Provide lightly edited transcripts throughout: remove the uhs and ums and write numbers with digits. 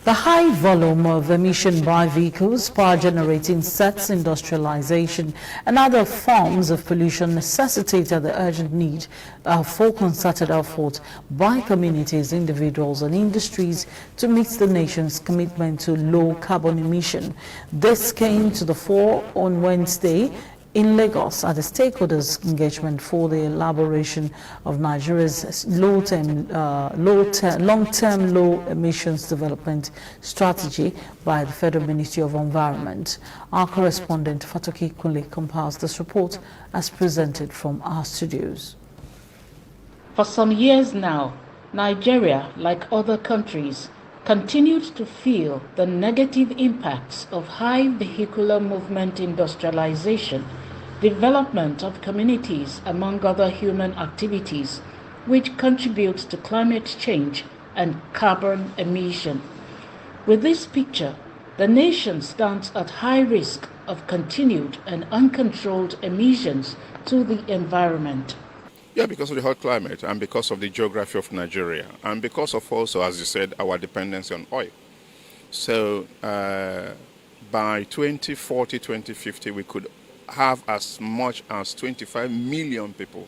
The high volume of emission by vehicles, power generating sets, industrialization and other forms of pollution necessitated the urgent need for concerted effort by communities, individuals and industries to meet the nation's commitment to low carbon emission. This came to the fore on Wednesday in Lagos at the stakeholders' engagement for the elaboration of Nigeria's long-term low emissions development strategy by the Federal Ministry of Environment. Our correspondent Fatoki Kunle compiles this report as presented from our studios. For some years now, Nigeria, like other countries, continued to feel the negative impacts of high vehicular movement industrialization, development of communities, among other human activities, which contributes to climate change and carbon emission. With this picture, the nation stands at high risk of continued and uncontrolled emissions to the environment. Yeah, because of the hot climate and because of the geography of Nigeria and because of also, as you said, our dependency on oil. So by 2040, 2050, we could have as much as 25 million people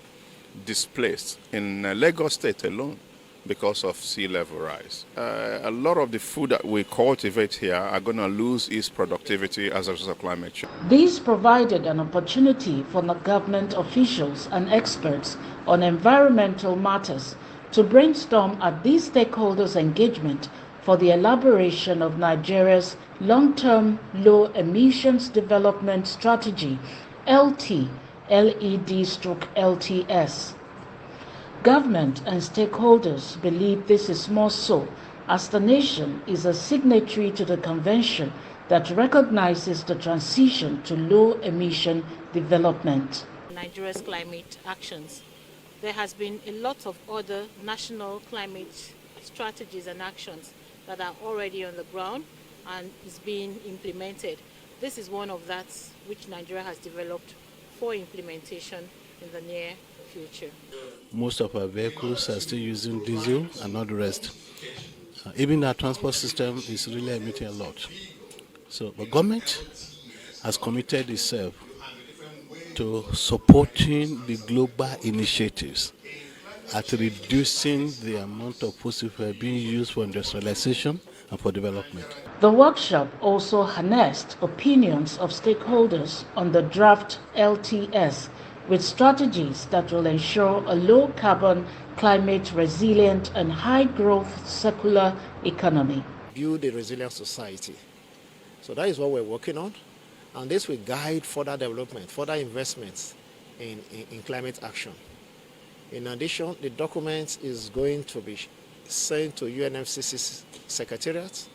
displaced in Lagos State alone because of sea level rise. A lot of the food that we cultivate here are going to lose its productivity as a result of climate change. This provided an opportunity for the government officials and experts on environmental matters to brainstorm at these stakeholders' engagement for the elaboration of Nigeria's long-term low emissions development strategy, LTS. Government and stakeholders believe this is more so as the nation is a signatory to the convention that recognizes the transition to low emission development. Nigeria's climate actions. There has been a lot of other national climate strategies and actions that are already on the ground and is being implemented. This is one of that which Nigeria has developed for implementation in the near future. Most of our vehicles are still using diesel and not the rest. Even our transport system is really emitting a lot. So the government has committed itself to supporting the global initiatives at reducing the amount of fossil fuel being used for industrialization and for development. The workshop also harnessed opinions of stakeholders on the draft LTS with strategies that will ensure a low-carbon, climate-resilient and high-growth circular economy. Build a resilient society. So that is what we're working on, and this will guide further development, further investments in climate action. In addition, the document is going to be sent to UNFCCC's Secretariat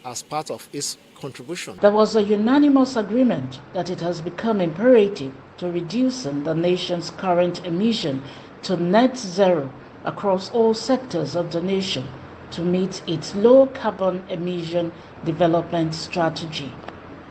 as part of its contribution. There was a unanimous agreement that it has become imperative to reducing the nation's current emission to net zero across all sectors of the nation to meet its low carbon emission development strategy.